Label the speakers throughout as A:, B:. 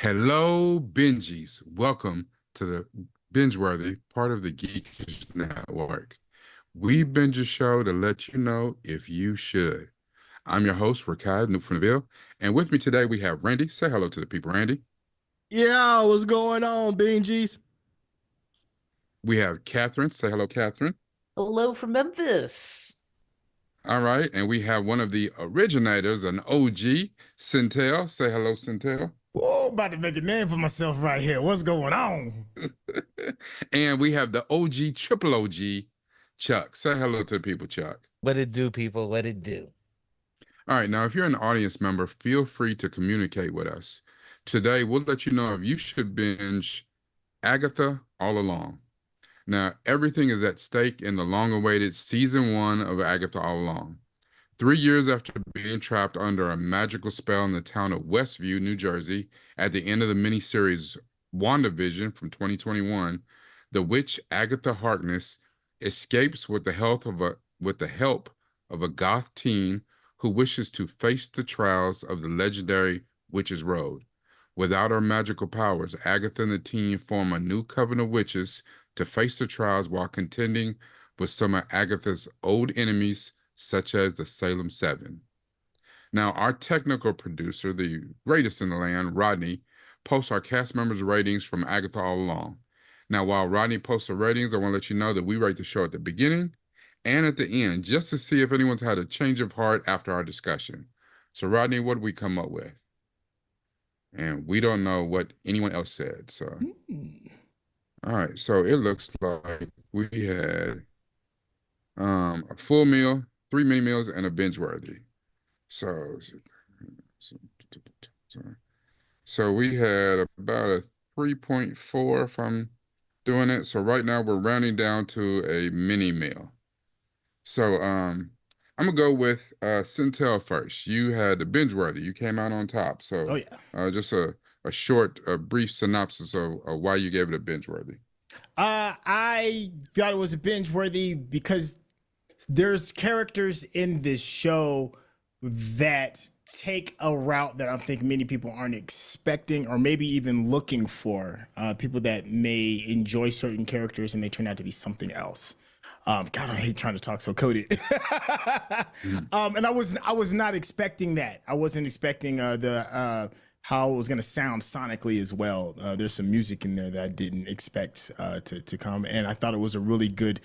A: Hello, Benjies. Welcome to the BingeWorthy, part of the Geekish Network. We binge a show to let you know if you should. I'm your host, Rakai Newfoundlandville, and with me today we have Randy. Say hello to the people, Randy.
B: Yeah, what's going on, Benji's?
A: We have Catherine. Say hello, Catherine.
C: Hello from Memphis.
A: All right, and we have one of the originators, an OG, Centel. Say hello, Centel.
D: Whoa, about to make a name for myself right here. What's going on?
A: And we have the OG, triple OG, Chuck. Say hello to the people, Chuck.
C: What it do, people? What it do?
A: All right, now if you're an audience member, feel free to communicate with us. Today, we'll let you know if you should binge Agatha all along. Now, everything is at stake in the long-awaited season 1 of Agatha All Along. 3 years after being trapped under a magical spell in the town of Westview, New Jersey, at the end of the miniseries WandaVision from 2021, the witch Agatha Harkness escapes with the help of a goth teen who wishes to face the trials of the legendary Witch's Road. Without her magical powers, Agatha and the teen form a new coven of witches to face the trials while contending with some of Agatha's old enemies, such as the Salem Seven. Now, our technical producer, the greatest in the land, Rodney, posts our cast members' ratings from Agatha All Along. Now, while Rodney posts the ratings, I want to let you know that we rate the show at the beginning and at the end, just to see if anyone's had a change of heart after our discussion. So, Rodney, what did we come up with? And we don't know what anyone else said, so. All right, so it looks like we had a full meal, 3 mini meals, and a binge-worthy. So we had about a 3.4 if I'm doing it. So right now we're rounding down to a mini meal. So I'm gonna go with Centel first. You had the binge-worthy. You came out on top. So just a short, brief synopsis of why you gave it a binge-worthy.
D: I thought it was a binge-worthy because there's characters in this show that take a route that I think many people aren't expecting or maybe even looking for. People that may enjoy certain characters and they turn out to be something else. God, I hate trying to talk so coded.
A: Mhm.
D: And I was not expecting that. I wasn't expecting the how it was going to sound sonically as well. There's some music in there that I didn't expect to come, and I thought it was a really good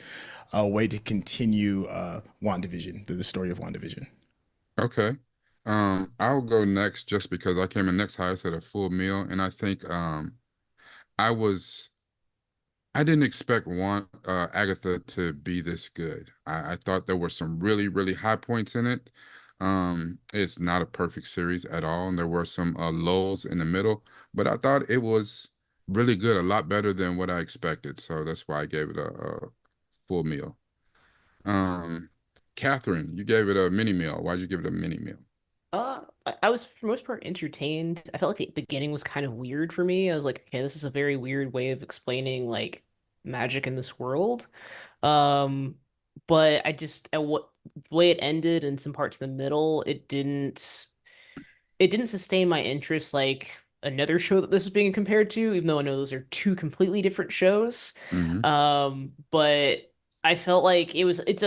D: way to continue WandaVision, the story of WandaVision.
A: Okay. I'll go next just because I came in next highest at a full meal, and I think I was I didn't expect one Agatha to be this good. I thought there were some really, really high points in it. It's not a perfect series at all, and there were some lulls in the middle, but I thought it was really good, a lot better than what I expected. So that's why I gave it a full meal. Um, Catherine, you gave it a mini meal. Why'd you give it a mini meal?
C: I was for the most part entertained. I felt like the beginning was kind of weird for me. I was like, okay, this is a very weird way of explaining like magic in this world. Um, but what the way it ended and some parts in the middle, it didn't sustain my interest like another show that this is being compared to, even though I know those are two completely different shows.
A: Hmm.
C: But I felt like it's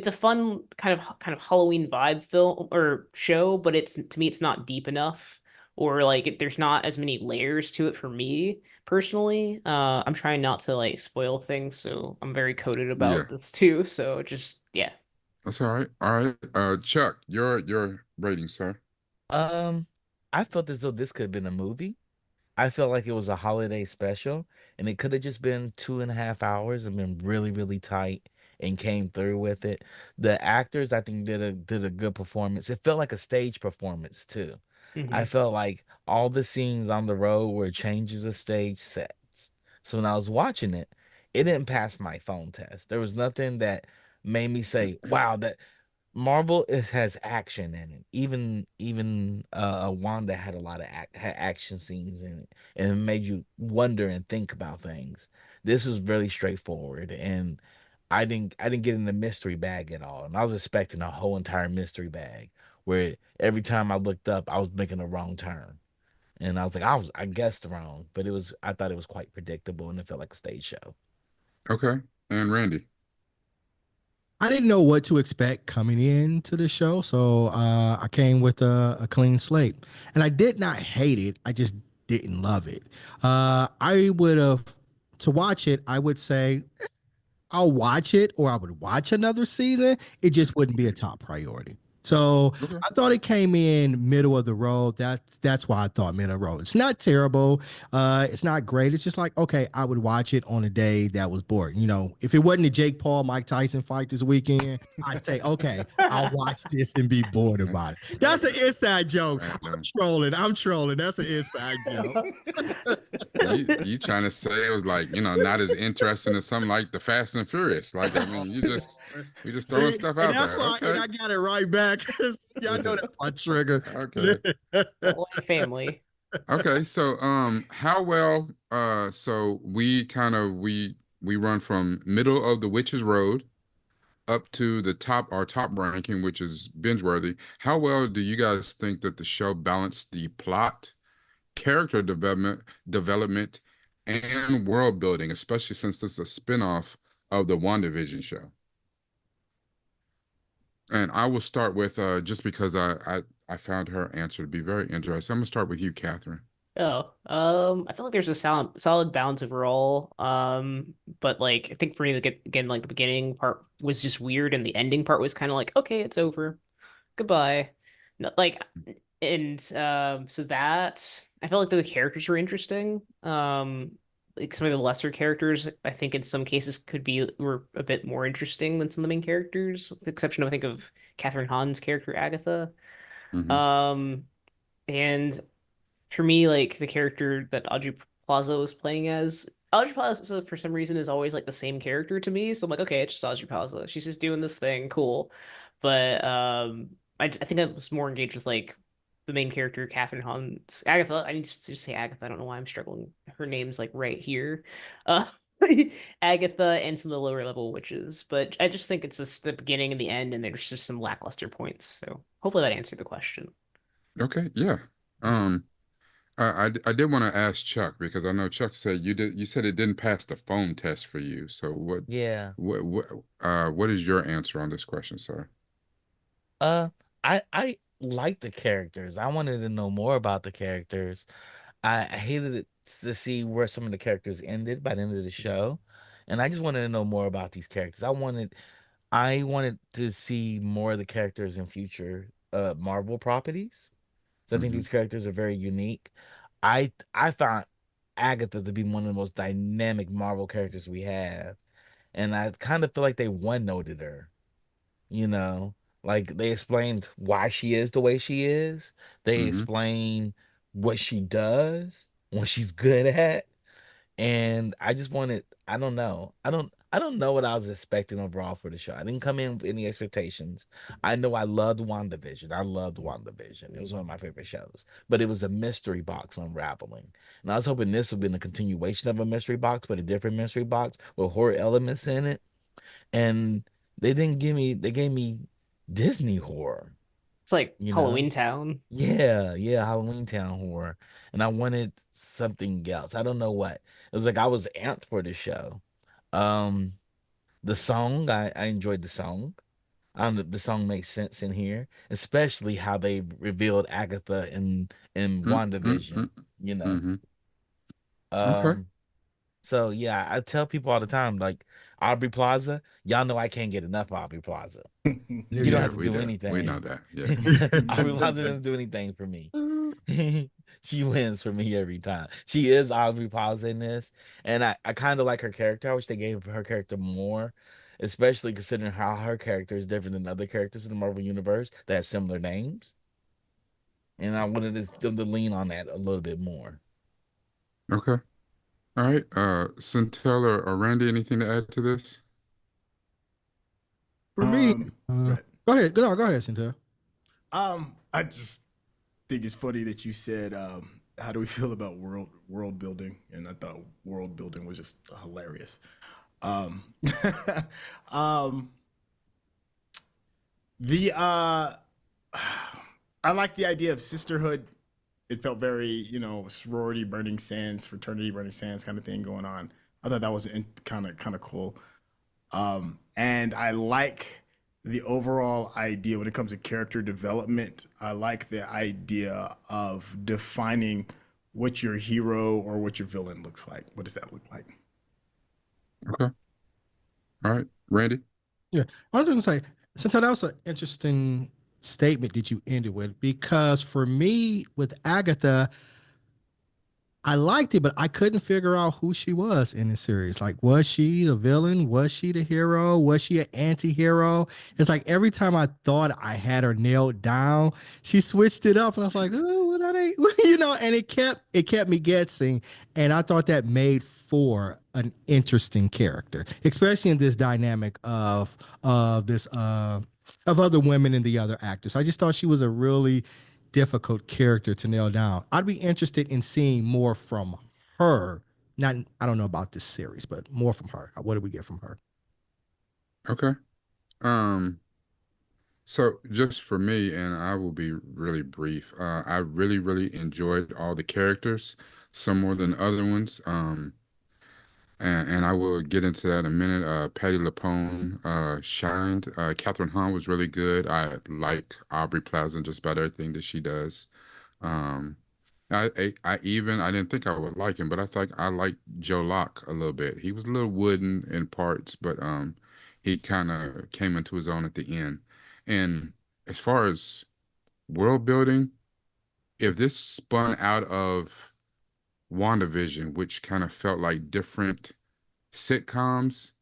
C: a fun kind of Halloween vibe film or show, but it's to me it's not deep enough or like there's not as many layers to it for me personally. I'm trying not to like spoil things, so I'm very coded
A: Yeah,
C: about this too. So just yeah.
A: that's all right. All right. Chuck, your rating, sir.
C: Um,
E: I felt as though this could have been a movie. I felt like it was a holiday special, and it could have just been 2.5 hours and been really, really tight and came through with it. The actors, I think, did a good performance. It felt like a stage performance too. I
C: Hmm.
E: felt like all the scenes on the road were changes of stage sets. So when I was watching it, it didn't pass my phone test. There was nothing that made me say, "Wow, that Marvel has action in it. Even Wanda had a lot of had action scenes in it, and it made you wonder and think about things. This was really straightforward, and I didn't get in the mystery bag at all. And I was expecting a whole entire mystery bag where every time I looked up, I was making a wrong turn, and I guessed wrong, but I thought it was quite predictable, and it felt like a stage show.
A: Okay. And Randy.
B: I didn't know what to expect coming into the show, so I came with a clean slate, and I did not hate it. I just didn't love it. I would have to watch it. I would say I'll watch it or I would watch another season. It just wouldn't be a top priority. So
A: Okay.
B: I thought it came in middle of the road. That's why I thought middle of the road. It's not terrible. It's not great. It's just like, okay, I would watch it on a day that was bored. You know, if it wasn't a Jake Paul, Mike Tyson fight this weekend, I'd say, okay, I'll watch this and be bored
A: That's
B: about it. That's an inside joke.
A: right
B: I'm
A: now.
B: trolling. I'm trolling. That's an inside joke.
A: You trying to say it was like, not as interesting as something like the Fast and Furious. Like, I mean, you just throwing
B: See,
A: stuff
B: and
A: out
B: that's
A: there.
B: why, and
A: Okay.
B: I got it right back. Y'all know that's my trigger.
A: Okay.
C: Like family.
A: Okay. So how well so we kind of we run from middle of the witch's road up to the top our top ranking, which is binge worthy. How well do you guys think that the show balanced the plot, character development, and world building, especially since this is a spinoff of the WandaVision show? And I will start with just because I found her answer to be very interesting. I'm gonna start with you, Catherine.
C: Oh, I feel like there's a solid balance overall. But like I think for me, like again, like the beginning part was just weird, and the ending part was kind of like, okay, it's over, goodbye. No, like, and so that I felt like the characters were interesting. Like some of the lesser characters, I think in some cases were a bit more interesting than some of the main characters, with the exception of I think of Catherine Hahn's character Agatha.
A: Hmm.
C: Um, and for me, like the character that Audrey Plaza was playing as, Audrey Plaza for some reason is always like the same character to me. So I'm like, okay, it's just Audrey Plaza. She's just doing this thing, cool. But I think I was more engaged with like the main character, Catherine Hahn's Agatha. I need to just say Agatha. I don't know why I'm struggling. Her name's like right here. Uh, Agatha and some of the lower level witches. But I just think it's just the beginning and the end, and there's just some lackluster points. So hopefully that answered the question.
A: Okay, yeah. Um, I did want to ask Chuck because I know Chuck said you said it didn't pass the phone test for you. So
E: Yeah.
A: what is your answer on this question, sir?
E: Uh, I like the characters. I wanted to know more about the characters. I hated it to see where some of the characters ended by the end of the show, and I just wanted to know more about these characters. I wanted to see more of the characters in future Marvel properties. So I think
A: Hmm.
E: these characters are very unique. I found Agatha to be one of the most dynamic Marvel characters we have, and I kind of feel like they one-noted her. You know, like they explained why she is the way she is. They
A: Hmm.
E: explain what she does, what she's good at, and I just wanted, I don't know. I don't know what I was expecting overall for the show. I didn't come in with any expectations. I know I loved WandaVision. I loved WandaVision. It was one of my favorite shows. But it was a mystery box unraveling. And I was hoping this would be a continuation of a mystery box, but a different mystery box with horror elements in it. And they didn't give me, they gave me Disney horror,
C: It's like
E: you know?
C: Halloween Town.
E: Yeah, yeah, Halloween Town horror. And I wanted something else. I don't know what. It was like I was amped for the show. Um, the song, I enjoyed the song. I don't know, the song makes sense in here, especially how they revealed Agatha in WandaVision,
A: Mm-hmm.
E: you know.
A: Hmm. Okay.
E: Um, so yeah, I tell people all the time, like Aubrey Plaza, y'all know I can't get enough Aubrey Plaza. She don't
A: Yeah,
E: have to
A: we
E: do
A: do. We know
E: anything.
A: that. Yeah.
E: Aubrey Plaza doesn't do anything for me. She wins for me every time. She is Aubrey Plaza in this, and I kind of like her character. I wish they gave her character more, especially considering how her character is different than other characters in the Marvel universe that have similar names. And I wanted them to lean on that a little bit more.
A: Okay. All right. Centel or Randy, anything to add to this?
B: For me,
D: Um, go ahead.
B: go ahead. Go ahead, Cynthia.
D: I just think it's funny that you said, "How do we feel about world building?" And I thought world building was just hilarious. Um, um, the I like the idea of sisterhood. It felt very, sorority burning sands, fraternity burning sands kind of thing going on. I thought that was kind of cool. And I like the overall idea when it comes to character development. I like the idea of defining what your hero or what your villain looks like. What does that look like?
A: Okay. All right. Randy?
B: Yeah, I was going to say, Cynthia, that was an interesting statement that you ended with because for me, with Agatha, I liked it, but I couldn't figure out who she was in the series. Like, was she the villain? Was she the hero? Was she an anti-hero? It's like every time I thought I had her nailed down, she switched it up, and I was like, oh, what are they? And it kept me guessing, and I thought that made for an interesting character, especially in this dynamic of this of other women and the other actors. I just thought she was a really difficult character to nail down. I'd be interested in seeing more from her. Not, I don't know about this series, but more from her. What did we get from her?
A: Okay. Um, so just for me, and I will be really brief. I really, really enjoyed all the characters, some more than other ones. And I will get into that in a minute. Patty LuPone shined. Catherine Hahn was really good. I like Aubrey Plaza and just about everything that she does. Um, I didn't think I would like him, but I think I like Joe Locke a little bit. He was a little wooden in parts, but he kind of came into his own at the end. And as far as world building, if this spun out of WandaVision, which kind of felt like different sitcoms,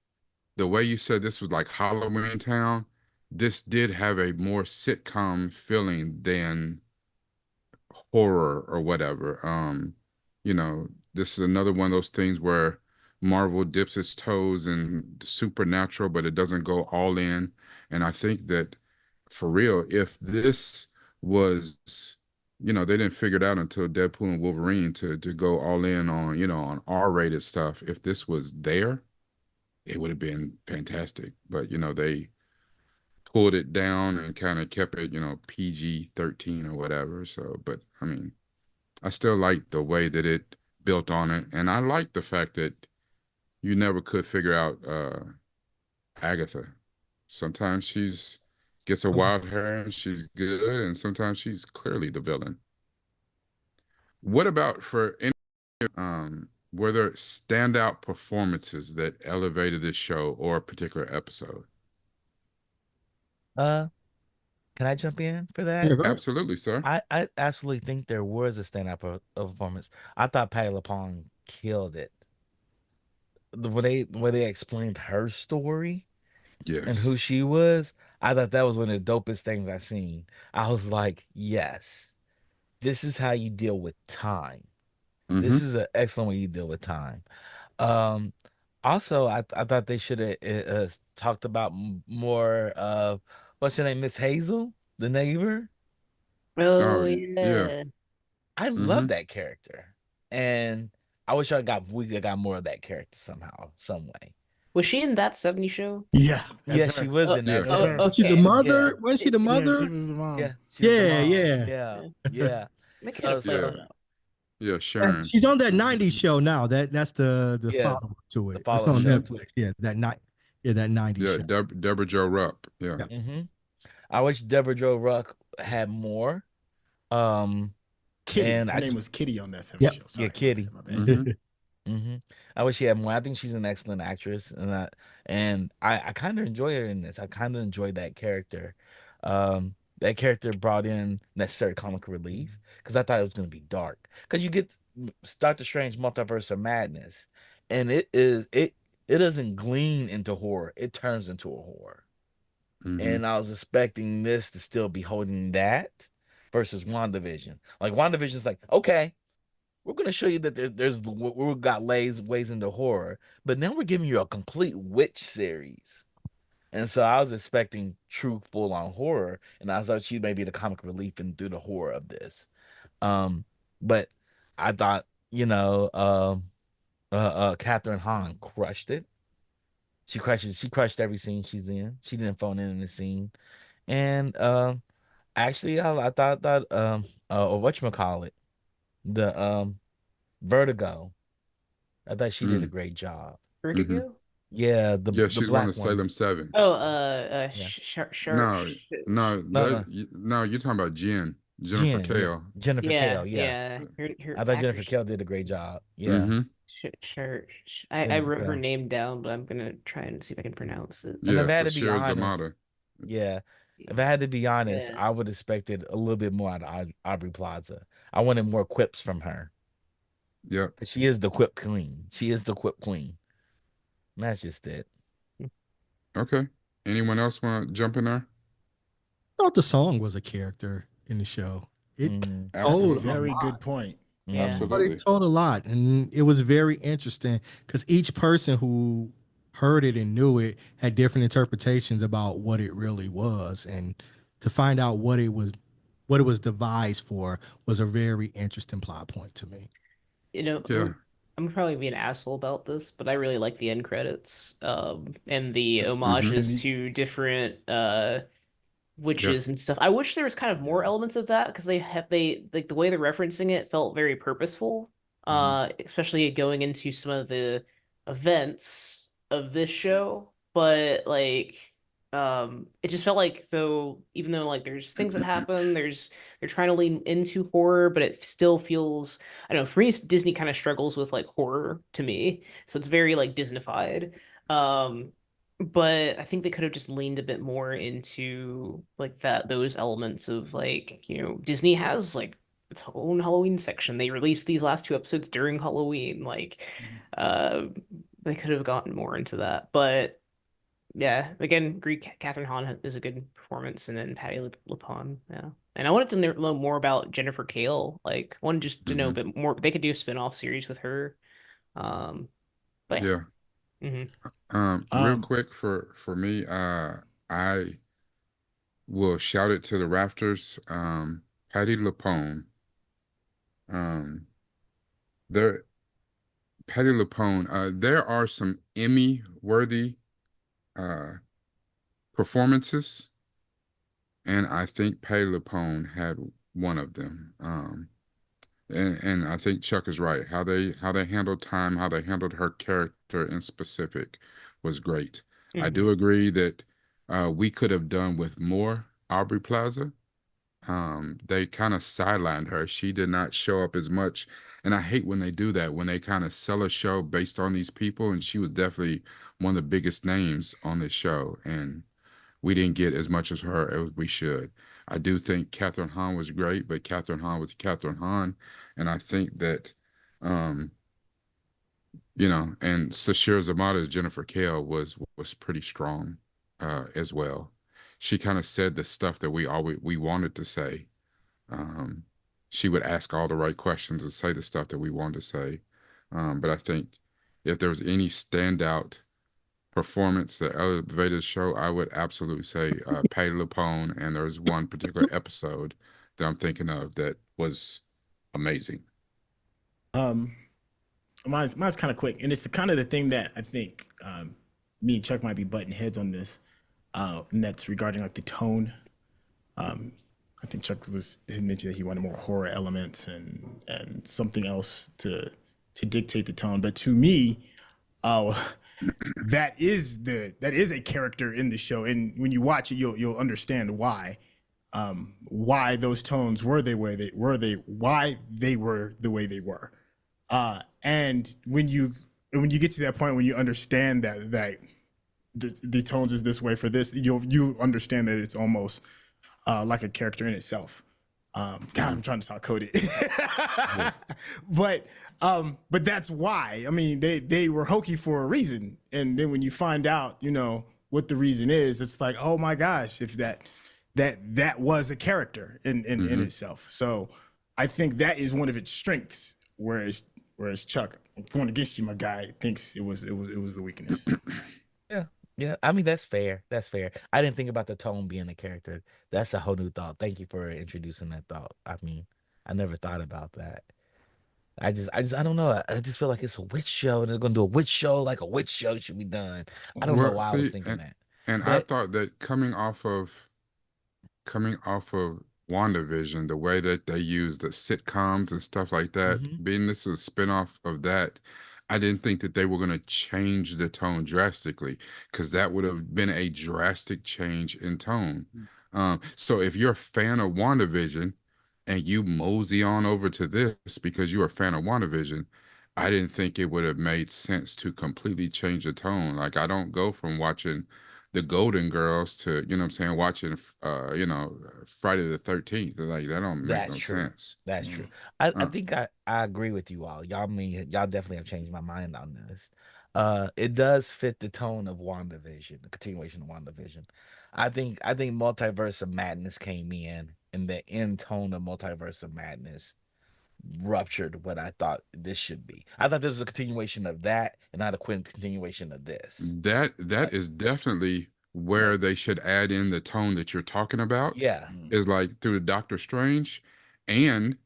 A: the way you said this was like Halloween Town, this did have a more sitcom feeling than horror or whatever. This is another one of those things where Marvel dips its toes in the supernatural, but it doesn't go all in. And I think that for real, if this was they didn't figure it out until Deadpool and Wolverine to go all in on, on R-rated stuff. If this was there, it would have been fantastic. But, they pulled it down and kind of kept it, PG-13 or whatever. So, but I mean, I still like the way that it built on it. And I like the fact that you never could figure out Agatha. Sometimes she's gets a
B: Oh,
A: wild hair and she's good, and sometimes she's clearly the villain. What about for any were there standout performances that elevated this show or a particular episode?
E: Uh, can I jump in for
B: yeah,
E: that?
B: go ahead.
A: Absolutely, sir.
E: I absolutely think there was a stand-up performance. I thought Patty LaPone killed it. The way they explained her story and who
A: Yes.
E: she was, I thought that was one of the dopest things I seen. I was like, yes, this is how you deal with time.
A: Mm-hmm.
E: This is an excellent way you deal with time. Um, Also, I thought they should have talked about more of what's her name, Miss Hazel, the neighbor.
A: Oh,
C: Oh
A: yeah.
C: yeah.
E: I
A: Mm-hmm.
E: love that character, and I wish we got more of that character somehow, some way.
C: Was she in that 70 show?
D: Yeah, that's
E: Yeah, she
D: her.
E: was
C: Oh,
E: in that
A: Yeah.
D: That's
C: oh,
D: her.
E: show.
B: Was she the
C: okay.
E: Yeah,
B: mother? Was she the
D: Yeah, she
B: mother?
D: was the mom.
E: yeah, she was the
B: Yeah,
E: mom.
B: yeah.
E: Yeah,
C: Yeah.
E: yeah.
C: They could
E: So
C: have played
A: Yeah.
C: that out.
A: Yeah,
B: Yeah,
A: Sharon.
B: she's on that '90s show now. That's the
E: yeah,
B: follow to
E: the
B: it. That's
E: follow
B: on
A: Mm-hmm.
E: show to
B: Netflix.
E: it.
B: Yeah, that '90s
A: Yeah,
B: show.
A: Deborah Jo Rupp. Yeah.
B: Yeah.
E: hmm I wish Deborah Jo Ruck had more. Um,
D: Kitty.
E: and
D: Her
E: I
D: name
E: just
D: was Kitty on that 70
B: Yep.
D: show.
E: yeah,
D: Sorry, my bad.
E: Kitty.
D: My bad.
A: Mm-hmm.
E: hmm I wish she had more. I think she's an excellent actress, and I kind of enjoy her in this. I kind of enjoyed that character. That character brought in necessary comic relief because I thought it was going to be dark. Because you get Doctor Strange Multiverse of Madness, and it doesn't glean into horror. It turns into a horror,
A: Mm-hmm.
E: and I was expecting this to still be holding that versus WandaVision. Like WandaVision's like okay. We're going to show you that we've got ways into horror, but now we're giving you a complete witch series. And so I was expecting true full on horror, and I thought she may be the comic relief and do the horror of this. Um, but I thought, Catherine Hahn crushed it. She crushed every scene she's in. She didn't phone in the scene. And actually I thought or whatchamacallit, the Vertigo. I thought she did a great job.
A: Mm-hmm.
C: Vertigo?
E: Yeah,
A: Yeah,
E: the
A: she's one
E: black
A: of
E: one.
A: Salem 7.
C: Oh,
E: Yeah.
A: No, no,
E: No, no.
A: no, you're talking about Jennifer
E: Jen, yeah.
A: Kale.
E: Jennifer
C: yeah,
E: Kale, yeah.
C: yeah. Her
E: I thought Jennifer
C: actress.
E: Kale did a great job. Yeah.
A: Mm-hmm.
C: Sure. I
E: Jennifer
C: wrote her
E: Kale.
C: name down, but I'm gonna try and see if I can pronounce it.
E: And
A: Yeah,
E: if I
A: so
E: had to be
A: Shira
E: honest,
A: Zamata.
E: yeah. If I had to be honest,
C: Yeah.
E: I would expected a little bit more out of Aubrey Plaza. I wanted more quips from her.
A: Yep.
E: But she is the quip queen. She is the quip queen. And that's just it.
A: Okay. Anyone else want to jump in there?
B: Thought the song was a character in the show. It
E: Mm,
D: That's a
B: told a
A: Absolutely.
D: very
B: lot.
D: good point.
C: Yeah.
E: mm,
B: But it
A: Absolutely.
B: told a lot, and it was very interesting because each person who heard it and knew it had different interpretations about what it really was, and to find out what it was devised for, was a very interesting plot point to me.
C: You know,
A: Yeah.
C: I'm gonna probably be an asshole about this, but I really like the end credits, and the
A: Mm-hmm.
C: homages
D: And
C: to different
A: Yeah.
C: witches and stuff. I wish there was kind of more elements of that because they like the way they're referencing it felt very purposeful.
D: Mhm.
C: Especially going into some of the events of this show, but like it just felt like though even though like there's things that happen, they're trying to lean into horror, but it still feels I don't know, for me Disney kind of struggles with like horror to me. So it's very like Disneyfied. Um but I think they could have just leaned a bit more into like those elements of like, Disney has like its own Halloween section. They released these last two episodes during Halloween. Like, uh, they could have gotten more into that. But yeah, again, Greek Catherine Hahn is a good performance, and then Patty LuPone. Yeah, and I wanted to know more about Jennifer Kale. Like, wanted just to know a
A: Mm-hmm.
C: bit more. They could do a spin-off series with her. Um, but
A: Yeah.
C: yeah. Hmm.
A: Real
D: Um,
A: quick for me, I will shout it to the rafters. Patti LuPone. There, Patti LuPone. There are some Emmy-worthy uh, performances, and I think Patti LuPone had one of them. And I think Chuck is right. How they handled time, how they handled her character in specific was great. I
C: Hmm.
A: do agree that we could have done with more Aubrey Plaza. They kind of sidelined her. She did not show up as much. And I hate when they do that, when they kind of sell a show based on these people. And she was definitely one of the biggest names on this show. And we didn't get as much as her as we should. I do think Catherine Hahn was great, but Catherine Hahn was Catherine Hahn. And I think that, um, and Sashir Zamata's Jennifer Kale was pretty strong as well. She kind of said the stuff that we wanted to say. Um, she would ask all the right questions and say the stuff that we wanted to say. But I think if there was any standout performance that elevated the show, I would absolutely say Patti LuPone. And there's one particular episode that I'm thinking of that was amazing.
D: Um, mine's kind of quick, and it's the kind of the thing that I think me and Chuck might be butting heads on this, and that's regarding like the tone. I think Chuck had mentioned that he wanted more horror elements and something else to dictate the tone. But to me, that is a character in the show, and when you watch it, you'll understand why those tones were why they were the way they were. And when you get to that point when you understand that the tones is this way for this, you understand that it's almost like a character in itself. God, I'm trying to sound coded. But that's why. I mean, they were hokey for a reason. And then when you find out, what the reason is, it's like, oh my gosh, if that was a character in itself. So I think that is one of its strengths, whereas Chuck, going against you, my guy, thinks it was the weakness.
E: Yeah. Yeah, I mean that's fair. That's fair. I didn't think about the tone being a character. That's a whole new thought. Thank you for introducing that thought. I mean, I never thought about that. I don't know. I just feel like it's a witch show, and they're gonna do a witch show like a witch show should be done. I don't know
A: Well,
E: why I was
A: see,
E: thinking that,
A: and I
E: but
A: thought that coming off of WandaVision, the way that they use the sitcoms and stuff like that,
E: mhm,
A: being this is a spinoff of that, I didn't think that they were going to change the tone drastically, because that would have been a drastic change in tone. So if you're a fan of WandaVision and you mosey on over to this because you're a fan of WandaVision, I didn't think it would have made sense to completely change the tone. Like, I don't go from watching the Golden Girls to, what I'm saying, watching, Friday the 13th. Like, that don't make
E: that's
A: no
E: true.
A: sense.
E: That's true. I
A: Uh,
E: think I agree with you all. Y'all definitely have changed my mind on this. It does fit the tone of WandaVision, the continuation of WandaVision. I think Multiverse of Madness came in, and the end tone of Multiverse of Madness ruptured what I thought this should be. I thought this was a continuation of that, and not a continuation of this.
A: that
E: Right?
A: is definitely
E: Yeah.
A: where they should add in the tone that you're talking about,
E: Yeah.
A: is like through Doctor Strange. And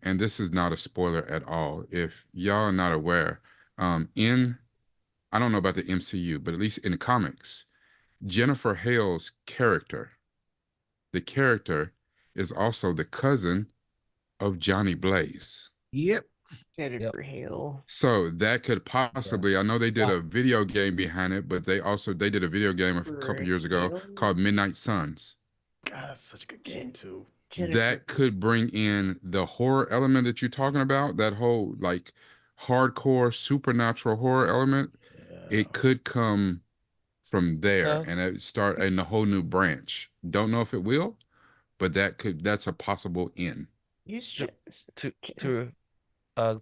A: this is not a spoiler at all. If y'all are not aware, in I don't know about the MCU, but at least in the comics, Jennifer Hale's character, the character is also the cousin of Johnny Blaze.
B: Yep.
E: Yep.
C: Jennifer Hale.
A: So that could
E: Yeah.
A: possibly, I know they did
E: Yeah.
A: a video game behind it, but they did a video game a couple
C: Jennifer
A: years ago
C: Hale.
A: called Midnight Suns.
D: God, that's such a good game too.
C: Jennifer.
A: That could bring in the horror element that you're talking about, that whole like hardcore supernatural horror element.
D: Yeah.
A: It could come from there
E: So
A: and it start in a whole new branch. Don't know if it will, but that's a possible in.
C: Use
E: to to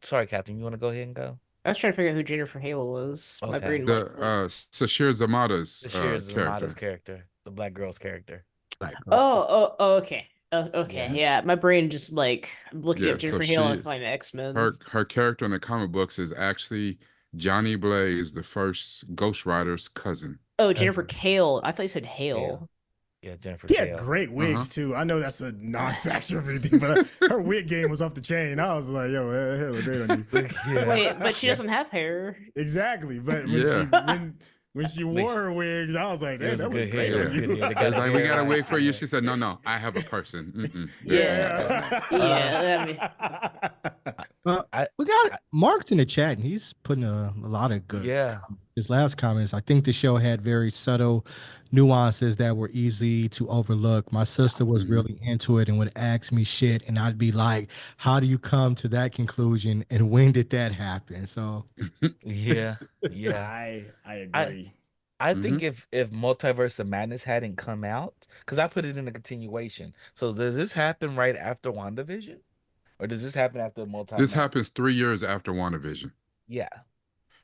E: sorry, Captain, you want to go ahead and go?
C: I was trying to figure out who Jennifer Hale was. My
E: Okay.
C: brain
A: The
C: went blank.
A: Sashir Zamata's
E: Shears is Amada's
A: character.
E: character, the black girl's character.
B: Black Girls.
C: Oh, okay. Okay,
E: Yeah.
C: yeah. My brain just like I'm looking
A: Yeah,
C: up
A: so
C: Jennifer Hale and find X-Men.
A: her character in the comic books is actually Johnny Blaze, the first Ghost Rider's cousin.
C: Oh, Jennifer
E: Cousin.
C: Kale. I thought you said
E: Hale.
C: Hale.
E: Yeah, Jennifer
D: She had
E: Kale.
D: great wigs too. I know that's a non-factor of everything, but her wig game was off the chain. I was like, "Yo, her hair look great on you."
E: Yeah.
C: Wait, but she doesn't have hair.
D: Exactly, but
A: Yeah.
D: when she wore her wigs, I was like,
E: It
D: "Hey,
E: was
D: that
E: a good
D: looked great
E: hair.
D: on
E: It was
D: you."
E: good hair. They got
A: It's
E: the
A: like, we
E: hair
A: got to
E: right.
A: wait for you. She said, no, I have a person. Mm-mm.
C: Yeah.
E: I,
B: We got
E: I
B: Mark's in the chat, and he's putting a lot of good.
E: yeah.
B: His last comments. I think the show had very subtle nuances that were easy to overlook. My sister was really into it and would ask me shit, and I'd be like, "How do you come to that conclusion? And when did that happen?" So
E: Yeah. Yeah.
D: I
E: I
D: agree.
E: I
A: Mhm.
E: think if Multiverse of Madness hadn't come out, because I put it in a continuation. So does this happen right after WandaVision? Or does this happen after
A: This
E: Multi-Man?
A: happens 3 years after WandaVision.
E: Yeah.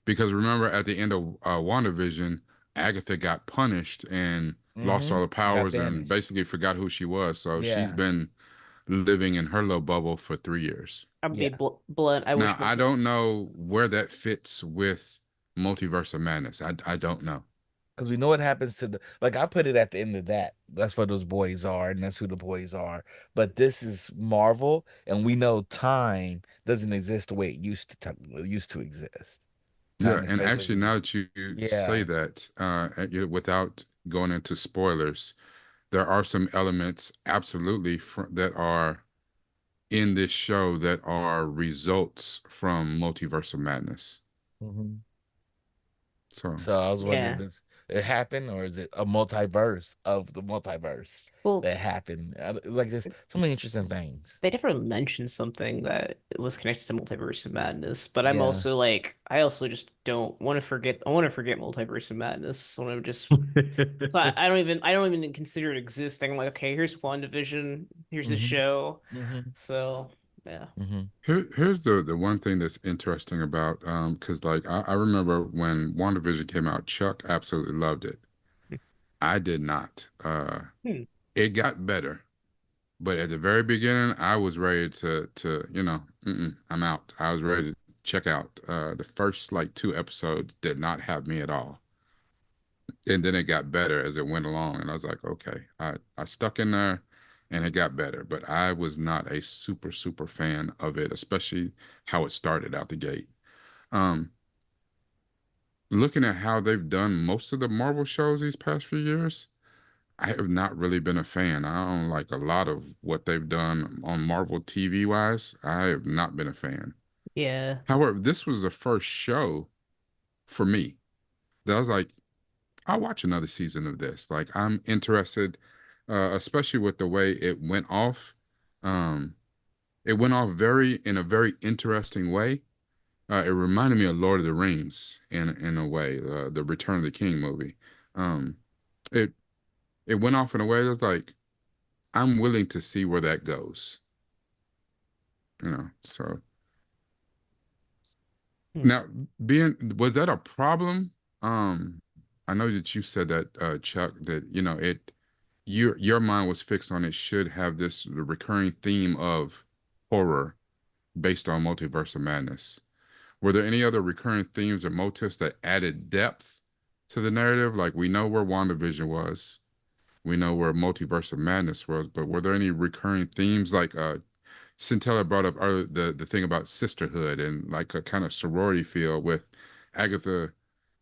A: Because remember, at the end of WandaVision, Agatha got punished and lost all the
E: Got
A: powers and
E: banished.
A: basically forgot who she was. So she's
E: Yeah.
A: been living in her little bubble for 3 years.
C: I'm
E: Yeah.
C: be blunt. I wish
A: Now, I don't know where that fits with Multiverse of Madness. I don't know.
E: Because we know what happens to the like I put it at the end of that. That's what those boys are, and that's who the boys are. But this is Marvel, and we know time doesn't exist the way it used to exist.
A: Yeah,
E: Time and
A: and
E: space
A: actually,
E: doesn't.
A: now that you say
E: Yeah.
A: that, without going into spoilers, there are some elements absolutely that are in this show that are results from Multiverse of Madness.
E: Mhm.
A: So
E: So I was wondering,
C: Yeah.
E: does it happen, or is it a multiverse of the multiverse
C: Well,
E: that happened? Like there's so many interesting things.
C: they definitely mentioned something that was connected to Multiverse of Madness, but I'm
E: Yeah.
C: also like, I also just don't want to forget. I want to forget Multiverse of Madness. I want to just. So I don't even consider it existing. I'm like, okay, here's WandaVision, here's this
E: hmm
C: show.
E: hmm
C: So yeah.
E: hmm
A: here's the one thing that's interesting about because like I remember when WandaVision came out, Chuck absolutely loved it. I did not.
C: Hmm.
A: It got better. But at the very beginning, I was ready to I'm out. I was ready to check out. The first like 2 episodes did not have me at all, and then it got better as it went along, and I was like, okay, I stuck in there, and it got better. But I was not a super fan of it, especially how it started out the gate. Um, Looking at how they've done most of the Marvel shows these past few years. I have not really been a fan. I don't like a lot of what they've done on Marvel TV wise. I have not been a fan.
C: Yeah.
A: However, this was the first show for me that I was like, I'll watch another season of this. Like, I'm interested, especially with the way it went off. Um, it went off in a very interesting way. It reminded me of Lord of the Rings in a way, the Return of the King movie. Um, it it went off in a way that's like, I'm willing to see where that goes. So
C: Hmm.
A: now was that a problem? Um, I know that you said that, Chuck, that your mind was fixed on it should have this recurring theme of horror based on Multiverse of Madness. Were there any other recurring themes or motifs that added depth to the narrative? Like, we know where WandaVision was, we know where Multiverse of Madness was, but were there any recurring themes like Centella brought up earlier the thing about sisterhood and like a kind of sorority feel with Agatha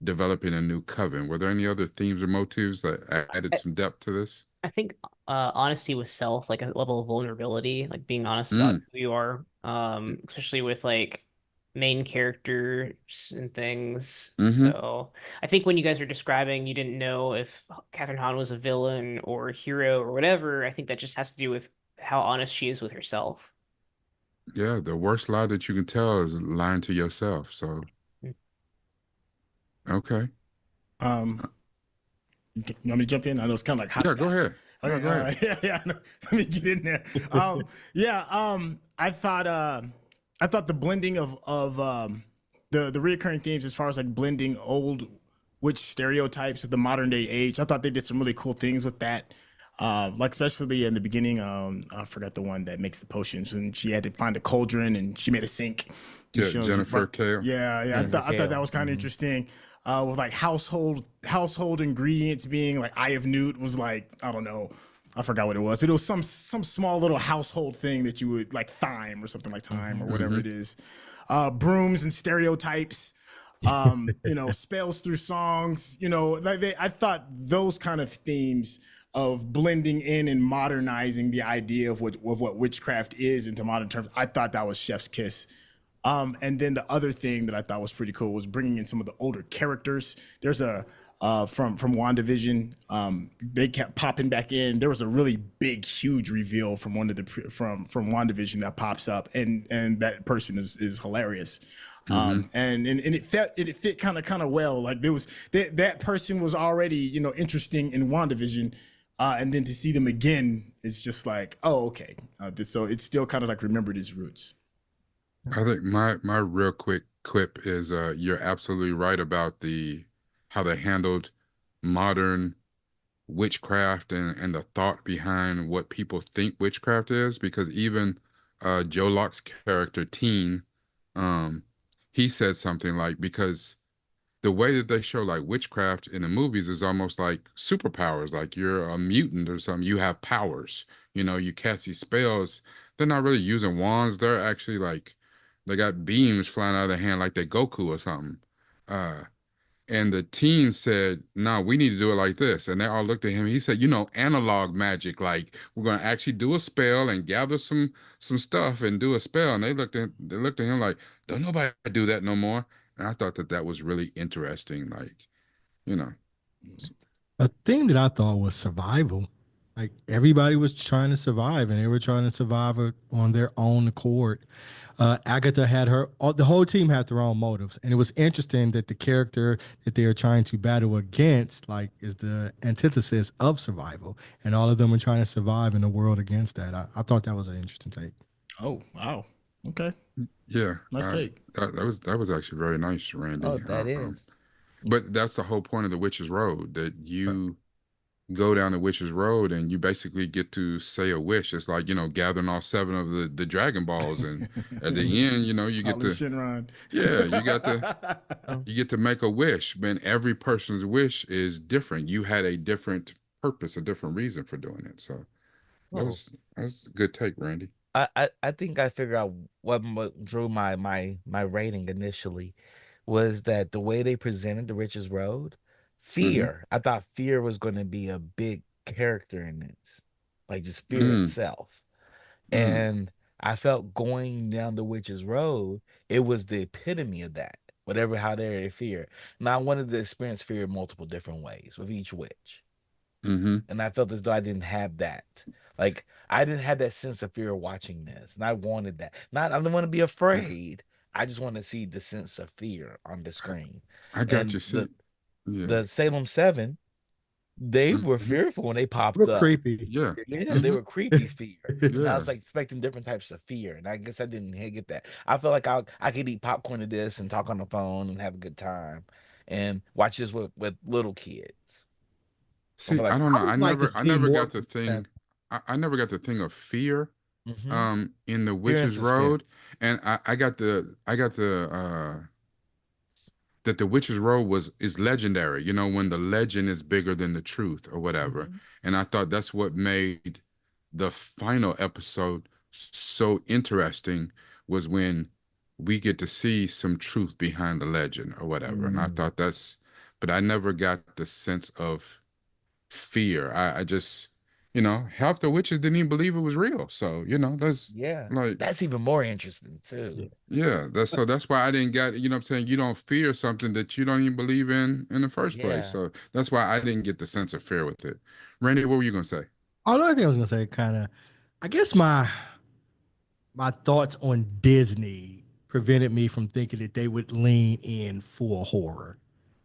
A: developing a new coven. Were there any other themes or motives that added some depth to this?
C: I think honesty with self, like a level of vulnerability, like being honest about
A: Mm.
C: who you are, especially with like main characters and things.
A: Mm-hmm.
C: So I think when you guys were describing, you didn't know if Catherine Hahn was a villain or a hero or whatever. I think that just has to do with how honest she is with herself.
A: Yeah, the worst lie that you can tell is lying to yourself. So, okay.
D: You want me to jump in? I know it's kind of like
A: Yeah, go
D: hopscotch.
A: ahead.
D: Okay,
A: No, go ahead.
D: yeah. No, let me get in there. I thought the blending of the reoccurring themes as far as like blending old witch stereotypes with the modern day age. I thought they did some really cool things with that. Like especially in the beginning, I forgot the one that makes the potions, and she had to find a cauldron and she made a sink.
A: Jennifer Kale.
D: Yeah. I thought that was kind of interesting. with like household ingredients being like Eye of Newt was like, I don't know, I forgot what it was, but it was some small little household thing that you would like thyme or something like thyme or whatever it is. Brooms and stereotypes, spells through songs, I thought those kind of themes of blending in and modernizing the idea of what witchcraft is into modern terms. I thought that was chef's kiss. And then the other thing that I thought was pretty cool was bringing in some of the older characters. There's a from WandaVision, they kept popping back in. There was a really big, huge reveal from one of the from WandaVision that pops up, and that person is hilarious. And it fit kind of well. Like there was that person was already interesting in WandaVision, and then to see them again, it's just like, oh, okay. So it's still kind of like remembered its roots.
A: I think my real quick quip is you're absolutely right about how they handled modern witchcraft and the thought behind what people think witchcraft is, because even Joe Locke's character Teen, he said something like, because the way that they show like witchcraft in the movies is almost like superpowers, like you're a mutant or something, you have powers, you cast these spells. They're not really using wands, they're actually like they got beams flying out of their hand like they Goku or something. Uh, and the teen said, "No, we need to do it like this." And they all looked at him. He said, analog magic. Like we're gonna actually do a spell and gather some stuff and do a spell. And they looked at him like, "Don't nobody do that no more." And I thought that was really interesting. Like, you know,
B: A theme that I thought was survival. Like everybody was trying to survive, and they were trying to survive on their own accord. Agatha had the whole team had their own motives, and it was interesting that the character that they are trying to battle against, like, is the antithesis of survival, and all of them are trying to survive in the world against that. I thought that was an interesting take.
D: Oh wow, okay,
A: yeah,
D: nice take.
A: That was actually very nice, Randy.
E: Oh, that is.
A: But that's the whole point of the Witch's Road, that you go down the Witch's Road and you basically get to say a wish. It's like, gathering all 7 of the Dragon Balls, and at the end, you get to
D: Shinron.
A: Yeah, you get to make a wish, but every person's wish is different. You had a different purpose, a different reason for doing it. So that was a good take, Randy.
E: I think I figured out what drew my rating initially was that the way they presented the Rich's Road, fear. I thought fear was going to be a big character in this, like just fear itself. And I felt going down the Witch's Road, it was the epitome of that. Whatever, how they fear. Now I wanted to experience fear in multiple different ways with each witch. And I felt as though I didn't have that. Like I didn't have that sense of fear watching this, and I wanted that. Not I don't want to be afraid. I just want to see the sense of fear on the screen.
A: I got you. See,
E: the Salem 7, they were fearful when they popped up.
B: Creepy.
A: Yeah.
E: They were creepy fear. And I
A: Yeah.
E: was like expecting different types of fear, and I guess I didn't get that. I feel like I could eat popcorn to this and talk on the phone and have a good time and watch this with little kids.
A: See,
E: like,
A: I don't know.
B: I would like to
A: I
B: see
A: never
B: more
A: got the
B: from
A: thing. I never got the thing of fear in the
E: Fear and
A: Witch's Road.
E: suspense.
A: And I got the that the Witch's Road is legendary, when the legend is bigger than the truth or whatever. And I thought that's what made the final episode so interesting, was when we get to see some truth behind the legend or whatever. And I thought but I never got the sense of fear. I just, half the witches didn't even believe it was real. So, that's like,
E: that's even more interesting too.
A: yeah, that's why I didn't get, what I'm saying? You don't fear something that you don't even believe in the first place. So that's why I didn't get the sense of fear with it. Randy, what were you gonna say?
B: Oh, the other thing I was gonna say, kind of, I guess my thoughts on Disney prevented me from thinking that they would lean in for horror.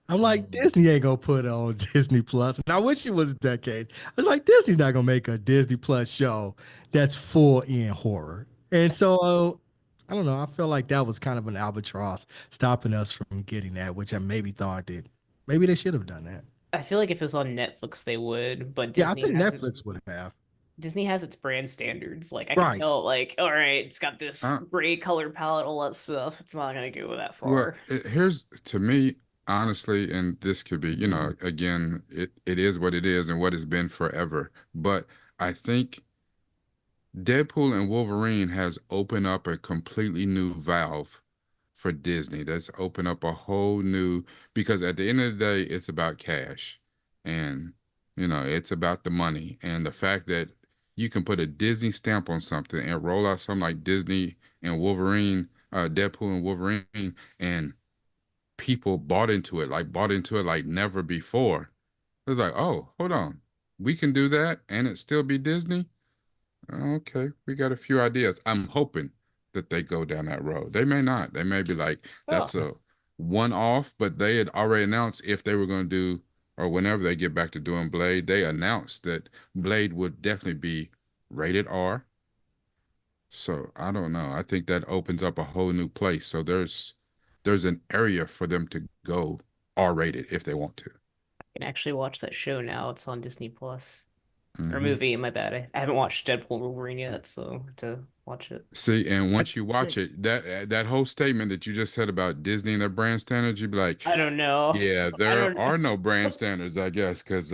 B: I'm like, Disney ain't gonna put it on Disney Plus, and I wish it was that case. I was like, Disney's not gonna make a Disney Plus show that's full in horror, and so I don't know. I felt like that was kind of an albatross stopping us from getting that, which I maybe thought that maybe they should have done that.
C: I feel like if it was on Netflix, they would, but
B: Yeah, I
C: Disney
B: think
C: has
B: Netflix would have.
C: Disney has its brand standards. Like I can
B: Right.
C: tell, like, all right, it's got this
A: Uh,
C: gray color palette, all that stuff. It's not gonna go that
A: Well,
C: far.
A: here's, to me, honestly, and this could be, again, it is what it is and what it's been forever. But I think Deadpool and Wolverine has opened up a completely new valve for Disney. That's opened up a whole new, because at the end of the day, it's about cash and, it's about the money. And the fact that you can put a Disney stamp on something and roll out something like Disney and Wolverine, Deadpool and Wolverine, and people bought into it like never before. It's like, oh, hold on. We can do that and it still be Disney? Okay, we got a few ideas. I'm hoping that they go down that road. They may not. They may be like,
C: Oh,
A: that's a one-off, but they had already announced if they were going to do, or whenever they get back to doing Blade, they announced that Blade would definitely be rated R. So I don't know. I think that opens up a whole new place. So there's an area for them to go R-rated if they want to.
C: I can actually watch that show now. It's on Disney Plus. Or
A: Hmm.
C: movie, my bad. I haven't watched Deadpool and Wolverine yet, so I have to watch it.
A: See, and
D: I
A: once you watch
D: think
A: it, that whole statement that you just said about Disney and their brand standards, you'd be like,
C: I don't know.
A: yeah,
C: I
A: there
C: don't know.
A: are no brand standards, I guess, because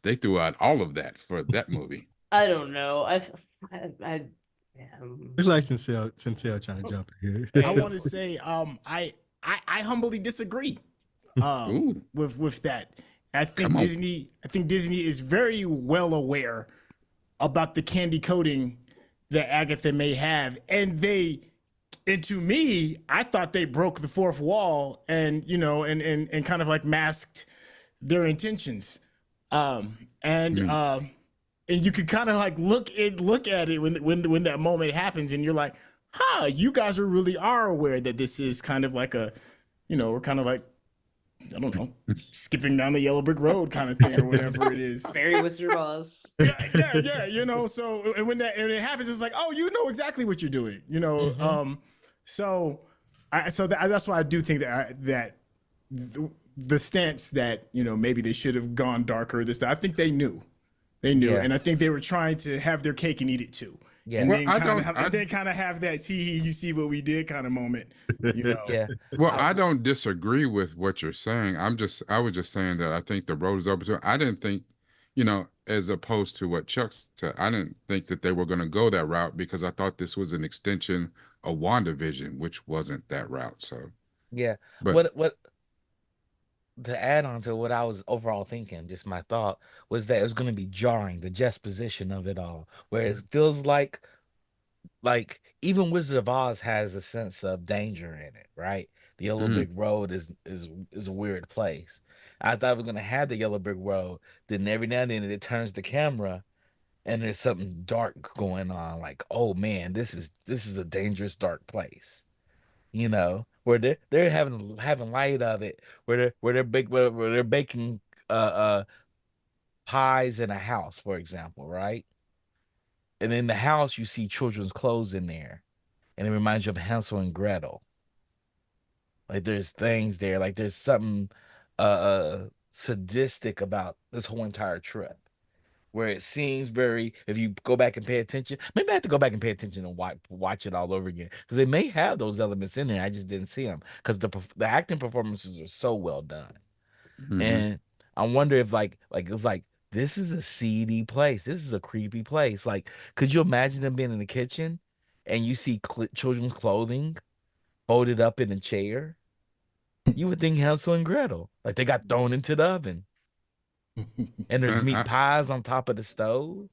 A: they threw out all of that for that movie.
C: I don't know. Yeah,
B: It's like Sincere trying to jump in
C: There
B: here.
D: I
C: you go.
D: want to say I humbly disagree
A: Ooh,
D: with that.
A: come on.
D: I think Disney is very well aware about the candy coating that Agatha may have, and to me, I thought they broke the fourth wall and and kind of like masked their intentions. And
A: Me.
D: and you could kind of like look at it when that moment happens, and you're like, huh, you guys really are aware that this is kind of like we're kind of like, I don't know, skipping down the yellow brick road kind of thing or whatever it is.
C: Very Wizard of Oz.
D: Yeah. So and when it happens, it's like, oh, you know exactly what you're doing, So that's why I do think that the stance that maybe they should have gone darker. I think they knew,
E: Yeah.
D: and I think they were trying to have their cake and eat it too.
E: Yeah.
D: And
A: Well,
D: then kind of have that, see, you see what we did kind of moment,
E: Yeah.
A: Well, I don't disagree with what you're saying. I was just saying that I think the road is open to it. I didn't think, as opposed to what Chuck said, I didn't think that they were going to go that route because I thought this was an extension of WandaVision, which wasn't that route. So,
E: Yeah.
A: but
E: What to add on to what I was overall thinking, just my thought was that it was going to be jarring, the juxtaposition of it all, where it feels like even Wizard of Oz has a sense of danger in it, right? The Yellow
A: mm,
E: Brick Road is a weird place. I thought we are gonna have the Yellow Brick Road, then every now and then it turns the camera and there's something dark going on, like, oh man, this is a dangerous dark place, where they're having light of it, where they're baking pies in a house, for example, right? And in the house you see children's clothes in there, and it reminds you of Hansel and Gretel. Like there's things there, like there's something sadistic about this whole entire trip, where it seems very, if you go back and pay attention, maybe I have to go back and pay attention and watch it all over again, because they may have those elements in there. I just didn't see them because the acting performances are so well done.
A: hmm
E: And I wonder if like it's like this is a seedy place. This is a creepy place. Like, could you imagine them being in the kitchen and you see children's clothing folded up in a chair? You would think Hansel and Gretel, like they got thrown into the oven, and there's
A: and
E: meat pies on top of the stove.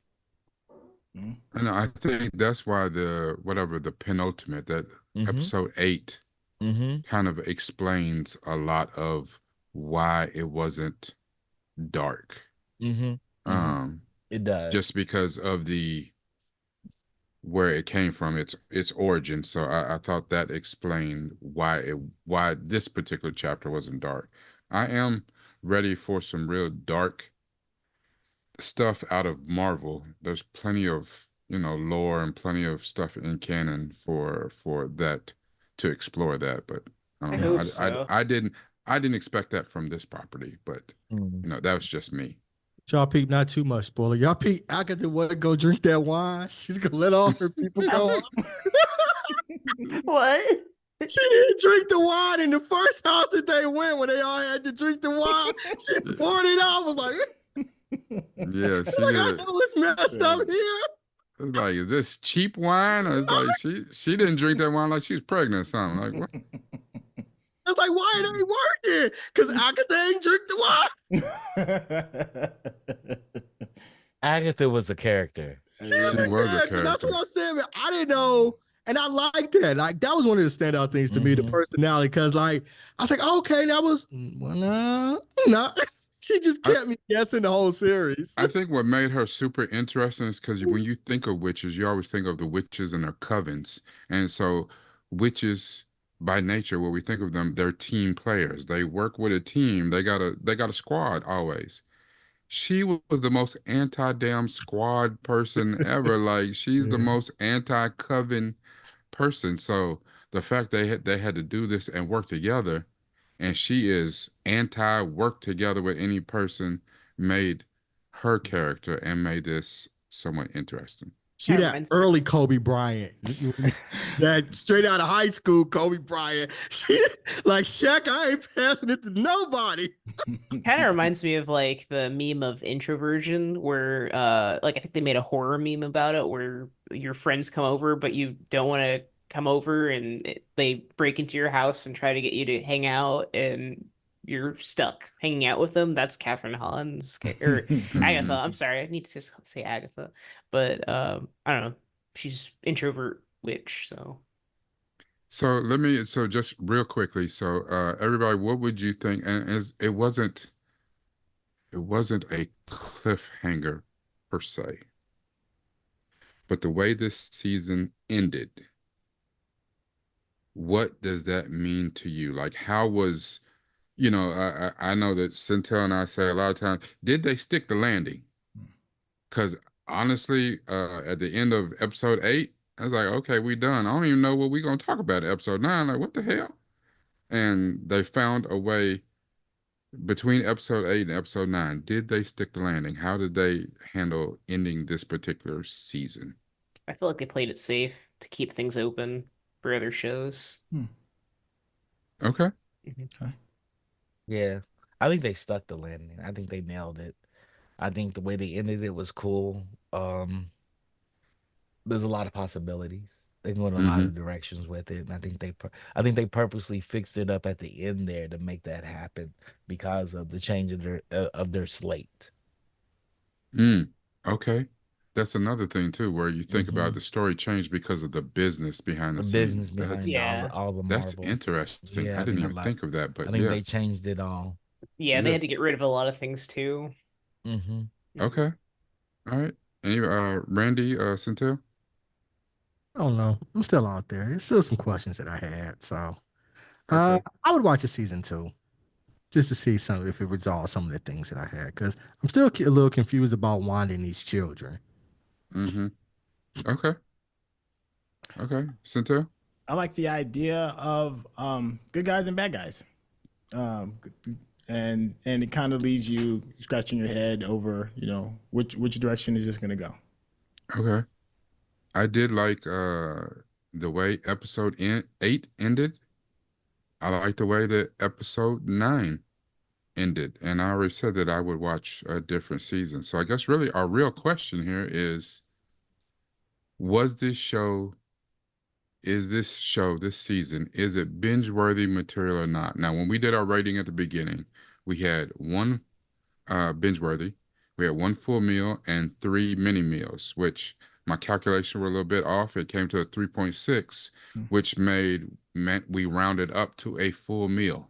A: I think that's why the penultimate, that
E: Mm-hmm.
A: episode 8
E: Mm-hmm.
A: kind of explains a lot of why it wasn't dark.
E: Mm-hmm. Mm-hmm.
A: Um,
E: It does.
A: just because of where it came from, its origin. So I thought that explained why this particular chapter wasn't dark. I am ready for some real dark stuff out of Marvel. There's plenty of, lore and plenty of stuff in canon for that to explore that. But I
C: I
A: don't know.
C: hope so.
A: I didn't expect that from this property, but
E: Mm.
A: that was just me.
B: Y'all peep, not too much spoiler. Y'all peep, Agatha want to go drink that wine. She's gonna let all her people go.
C: What?
B: she didn't drink the wine in the first house that they went when they all had to drink the wine. She poured it out. I was like,
A: Yeah, she
B: like,
A: did
B: I
A: it.
B: know it's messed up here.
A: It's like, is this cheap wine? Or it's like she didn't drink that wine like she was pregnant or something. Like what?
B: It's like, why it ain't working? Because Agatha ain't drink the wine.
E: Agatha was a character.
B: She was a
A: was a
B: character. That's what
A: character.
B: I said, man. I didn't know. And I liked that. Like, that was one of the standout things to me, the personality. Because, like, I was like, okay, that was, well, no. She just kept me guessing the whole series.
A: I think what made her super interesting is because when you think of witches, you always think of the witches and their covens. And so witches by nature, when we think of them, they're team players. They work with a team. They got a squad always. She was the most anti-damn squad person ever. Like she's the most anti-coven person. So the fact they had to do this and work together, and she is anti-work together with any person, made her character and made this somewhat interesting.
B: She that early Kobe Bryant, that straight out of high school Kobe Bryant. She like Shaq. I ain't passing it to nobody.
C: Kind of reminds me of like the meme of introversion, where like I think they made a horror meme about it, where your friends come over but you don't want to come over, and they break into your house and try to get you to hang out, and you're stuck hanging out with them. That's Catherine Hahn's or Agatha. I'm sorry, I need to just say Agatha, but I don't know. She's introvert witch, so.
A: So just real quickly. So everybody, what would you think? And it wasn't a cliffhanger per se, but the way this season ended, what does that mean to you? Like, how was, I know that Centel and I say a lot of times, did they stick the landing? Because honestly, at the end of episode 8, I was like, okay, we done. I don't even know what we're gonna talk about at episode 9. Like, what the hell? And they found a way between episode 8 and episode 9. Did they stick the landing? How did they handle ending this particular season?
C: I feel like they played it safe to keep things open for other shows.
A: Okay.
D: Okay.
E: Yeah, I think they stuck the landing. I think they nailed it. I think the way they ended it was cool. There's a lot of possibilities. They can go in a lot of directions with it, and I think they purposely fixed it up at the end there to make that happen because of the change of their slate.
A: Okay. That's another thing too, where you think about the story changed because of the business behind the
E: business
A: scenes.
E: behind all the
A: That's
E: Marvel.
A: interesting.
E: Yeah,
A: I didn't even think of that, but
E: I think they changed it all.
C: Yeah, they had to get rid of a lot of things too.
A: Okay. All right. Any Randy, Centel?
B: I don't know. I'm still out there. There's still some questions that I had. So
A: Okay.
B: I would watch a season 2 just to see if it resolves some of the things that I had. Because I'm still a little confused about Wanda and these children.
A: Okay. Okay. Centel?
D: I like the idea of good guys and bad guys. And it kind of leaves you scratching your head over, which direction is this going to go?
A: Okay. I did like the way episode 8 ended. I like the way that episode 9 ended. And I already said that I would watch a different season. So I guess really our real question here is, this season, is it binge-worthy material or not? Now, when we did our rating at the beginning, we had 1 binge-worthy, we had 1 full meal and 3 mini meals, which my calculation were a little bit off. It came to a 3.6, which meant we rounded up to a full meal.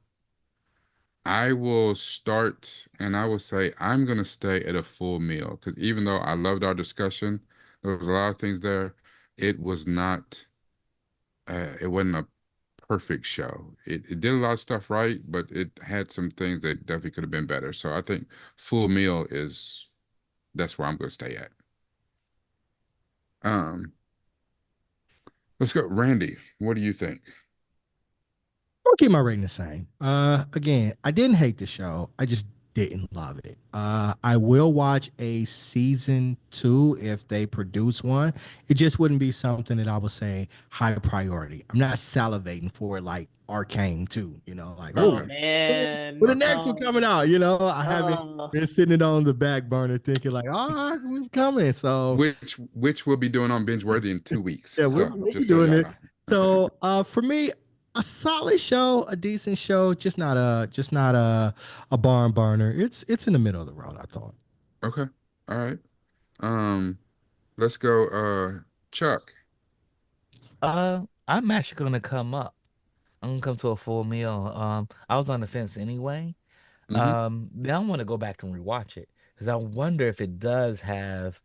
A: I will start, and I will say I'm going to stay at a full meal, because even though I loved our discussion, there was a lot of things there. It was not, it wasn't a perfect show. It did a lot of stuff right, but it had some things that definitely could have been better. So I think full meal that's where I'm going to stay at. Let's go. Randy, what do you think?
B: I'll keep my rating the same. Again, I didn't hate the show. I just didn't love it. I will watch a season 2 if they produce one. It just wouldn't be something that I would say high priority. I'm not salivating for it like Arcane 2, like,
C: Oh
B: oh,
A: Okay.
C: man.
B: when the next one coming out, I haven't
C: Oh.
B: been sitting it on the back burner thinking like, oh, what's coming? So
A: Which we'll be doing on BingeWorthy in 2 weeks.
B: yeah,
A: So
B: we'll be
A: just so
B: doing
A: y'all
B: it.
A: know.
B: So for me, a solid show, a decent show, just not a barn burner. It's in the middle of the road, I thought.
A: Okay. All right. Um, let's go, Chuck.
E: I'm actually gonna come up. I'm gonna come to a full meal. I was on the fence anyway.
A: Mm-hmm.
E: Now I want to go back and rewatch it because I wonder if it does have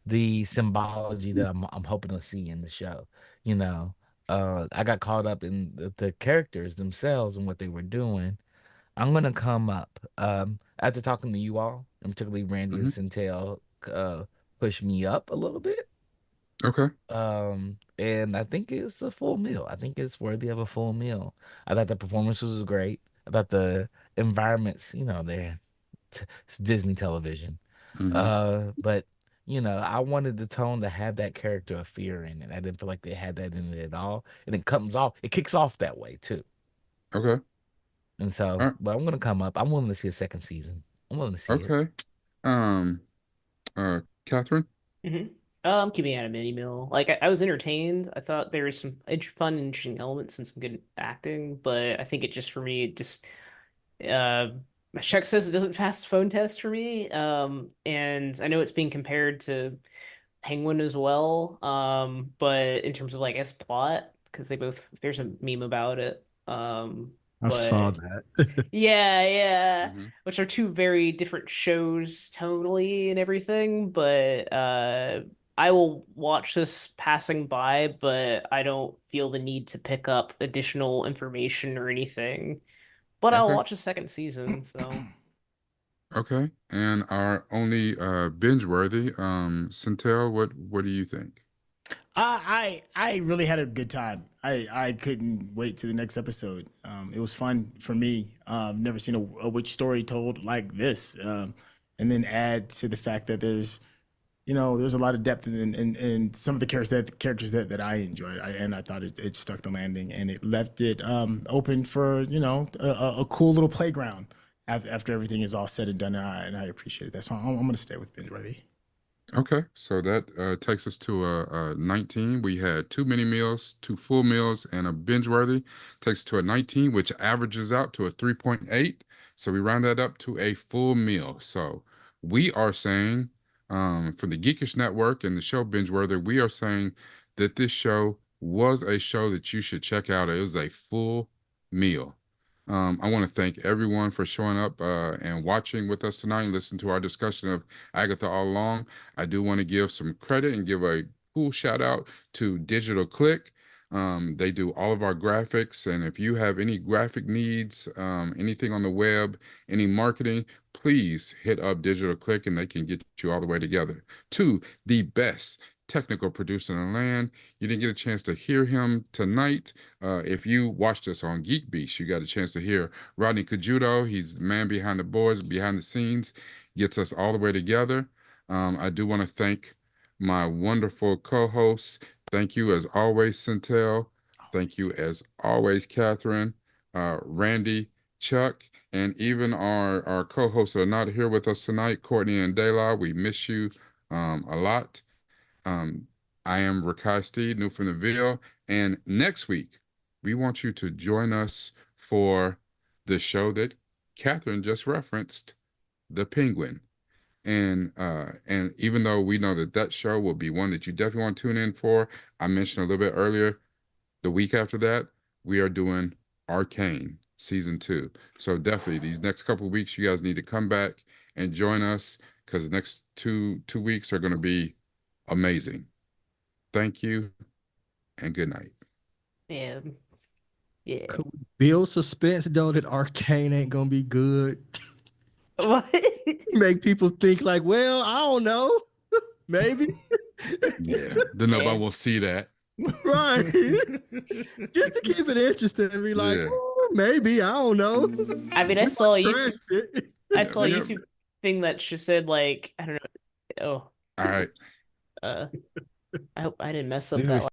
E: the symbology that I'm hoping to see in the show. You know, I got caught up in the characters themselves and what they were doing. I'm gonna come up. After talking to you all, and particularly Randy and
A: Mm-hmm.
E: Centel, pushed me up a little bit.
A: Okay.
E: And I think it's a full meal. I think it's worthy of a full meal. I thought the performance was great. I thought the environments, it's Disney television.
A: Mm-hmm.
E: But I wanted the tone to have that character of fear in it. I didn't feel like they had that in it at all. And it kicks off that way too.
A: Okay.
E: And so,
A: All right.
E: but I'm gonna come up. I'm willing to see a second season. I'm willing to see it.
A: Okay. Um, Catherine.
C: hmm keeping it at a mini meal. Like I was entertained. I thought there was some fun, interesting elements and some good acting, but I think it just for me, it just my check says it doesn't pass the phone test for me. And I know it's being compared to Penguin as well. But in terms of like as plot, because there's a meme about it.
B: I saw
C: But
B: that.
C: yeah, yeah.
A: Mm-hmm.
C: Which are two very different shows tonally and everything, but I will watch this passing by, but I don't feel the need to pick up additional information or anything. But I'll
A: Okay.
C: watch the second season, so
A: Okay. And our only binge worthy, Centel, what do you think?
D: I really had a good time. I couldn't wait to the next episode. It was fun for me. Never seen a witch story told like this. And then add to the fact that there's a lot of depth in some of the characters that I enjoyed. And I thought it stuck the landing and it left it open for a cool little playground after everything is all said and done. And I appreciate that. So I'm going to stay with BingeWorthy.
A: Okay, so that takes us to a 19. We had 2 mini meals, 2 full meals, and a binge worthy. Takes us to a 19, which averages out to a 3.8. So we round that up to a full meal. So we are saying, from the Geekish Network and the show Binge Worthy, we are saying that this show was a show that you should check out. It was a full meal. I want to thank everyone for showing up and watching with us tonight and listen to our discussion of Agatha all along. I do want to give some credit and give a cool shout out to Digital Click. They do all of our graphics, and if you have any graphic needs, anything on the web, any marketing, please hit up Digital Click and they can get you all the way together. To the best technical producer in the land. You didn't get a chance to hear him tonight. If you watched us on Geek Beast, you got a chance to hear Rodney Kajudo. He's the man behind the boards, behind the scenes, gets us all the way together. I do want to thank my wonderful co-hosts. Thank you as always, Centel. Thank you as always, Catherine, Randy, Chuck, and even our co-hosts that are not here with us tonight, Courtney and Dayla. We miss you a lot. I am Rakai Steed, new from the Ville, and next week we want you to join us for the show that Catherine just referenced, The Penguin. And even though we know that show will be one that you definitely want to tune in for, I mentioned a little bit earlier, the week after that, we are doing Arcane season 2. So definitely these next couple of weeks, you guys need to come back and join us because the next two weeks are going to be amazing. Thank you and good night.
C: man, yeah.
B: Could we build suspense though that Arcane ain't gonna be good?
C: What?
B: Make people think like, well, I don't know, maybe.
A: Yeah, then nobody will see that.
B: Right. Just to keep it interesting and be like,
A: Yeah.
B: oh, maybe, I don't know.
C: I mean, I saw a
B: Trash
C: YouTube.
B: it.
C: I saw a
A: Yeah.
C: YouTube thing that just said like I don't know. Oh,
A: All right.
C: I hope I didn't mess up
E: We
C: that
E: were